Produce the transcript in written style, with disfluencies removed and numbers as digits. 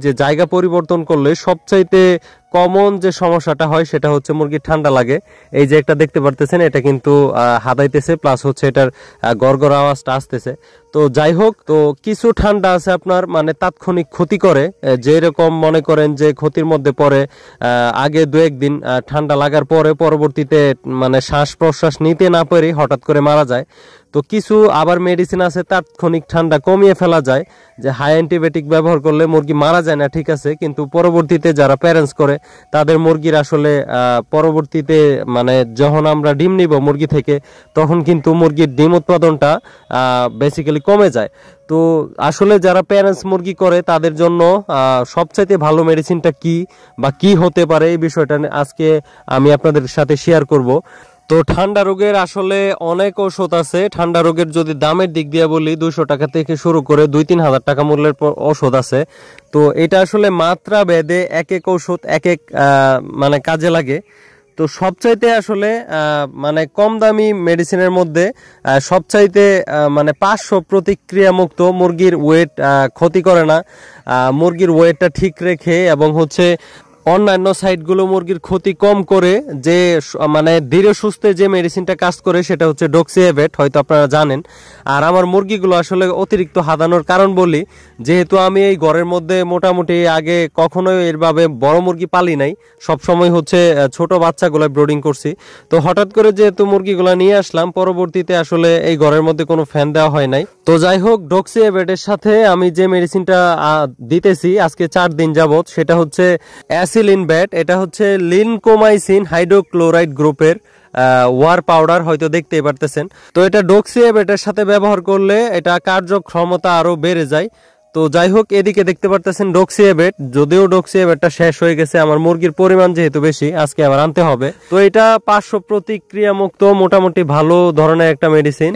যে জায়গা পরিবর্তন করলে সবচাইতে কমন যে সমস্যাটা হয় সেটা হচ্ছে মুরগির ঠান্ডা লাগে। এই যে একটা দেখতে পারতেছেন, এটা কিন্তু হাদাইতেছে, প্লাস হচ্ছে এটার গড়গড় আওয়াজটা আসতেছে। তো যাই হোক, তো কিছু ঠান্ডা আছে আপনার মানে তাৎক্ষণিক ক্ষতি করে, যেরকম মনে করেন যে ক্ষতির মধ্যে পড়ে আগে 2-1 দিন ঠান্ডা লাগার পরে পরবর্তীতে মানে শ্বাস প্রশ্বাস নিতে না পেরে হঠাৎ করে মারা যায়। তো কিছু আবার মেডিসিন আছে তাৎক্ষণিক ঠান্ডা কমিয়ে ফেলা যায়, যে হাই অ্যান্টিবায়োটিক ব্যবহার করলে মুরগি মারা যায় না, ঠিক আছে, কিন্তু পরবর্তীতে যারা প্যারেন্টস করে তাদের মুরগির আসলে পরবর্তীতে মানে যখন আমরা ডিম নিব মুরগি থেকে, তখন কিন্তু মুরগির ডিম উৎপাদনটা বেসিক্যালি কমে যায়। তো আসলে যারা প্যারেন্টস মুরগি করে তাদের জন্য সবচাইতে ভালো মেডিসিনটা কি বা কি হতে পারে এই বিষয়টা আজকে আমি আপনাদের সাথে শেয়ার করব। তো ঠান্ডা রোগের আসলে অনেক ঔষধ আছে। ঠান্ডা রোগের যদি দামের দিক দিয়ে বলি, 200 টাকা থেকে শুরু করে 2-3 হাজার টাকা মূল্যের ঔষধ আছে। তো এটা আসলে মাত্রা ভেদে এক এক ঔষধ এক এক মানে কাজে লাগে। তো সবচাইতে আসলে মানে কম দামি মেডিসিনের মধ্যে সবচাইতে মানে 500 প্রতিক্রিয়া মুক্ত, মুরগির ওয়েট ক্ষতি করে না, মুরগির ওয়েটটা ঠিক রেখে এবং হচ্ছে অন্যান্য সাইডগুলো মুরগির ক্ষতি কম করে, যে মানে ধীরে সুস্থে যে মেডিসিনটা কাজ করে সেটা হচ্ছে ডক্সিএভেট, হয়তো আপনারা জানেন। আর আমার মুরগিগুলো আসলে অতিরিক্ত হাদানোর কারণ বলি, যেহেতু আমি এই ঘরের মধ্যে মোটামুটি আগে কখনোই এরভাবে বড় মুরগি পালি নাই, সবসময় হচ্ছে ছোট বাচ্চাগুলো ব্রিডিং করছি। তো হঠাৎ করে যেহেতু মুরগিগুলো নিয়ে আসলাম, পরবর্তীতে আসলে এই ঘরের মধ্যে কোনো ফ্যান দেওয়া হয় নাই। তো যাই হোক, ডক্সিএভেটের সাথে আমি যে মেডিসিনটা দিতেছি আজকে 4 দিন যাবত, সেটা হচ্ছে অ্যাসিলিন ব্যাট। এটা হচ্ছে লিনকোমাইসিন হাইড্রোক্লোরাইড গ্রুপের ওয়ার পাউডার, হয়তো দেখতেই পারতেছেন। তো এটা ডক্সিএভেটের সাথে ব্যবহার করলে এটা কার্যক্ষমতা আরো বেড়ে যায়। তো যাই হোক, এদিকে দেখতে পারতেছেন ডক্সিএভেট, যদিও ডক্সিএভেটটা শেষ হয়ে গেছে, আমার মুরগির পরিমাণ যেহেতু বেশি আজকে আবার আনতে হবে। তো এটা 500 প্রতিক্রিয়া মুক্ত মোটামুটি ভালো ধরনের একটা মেডিসিন।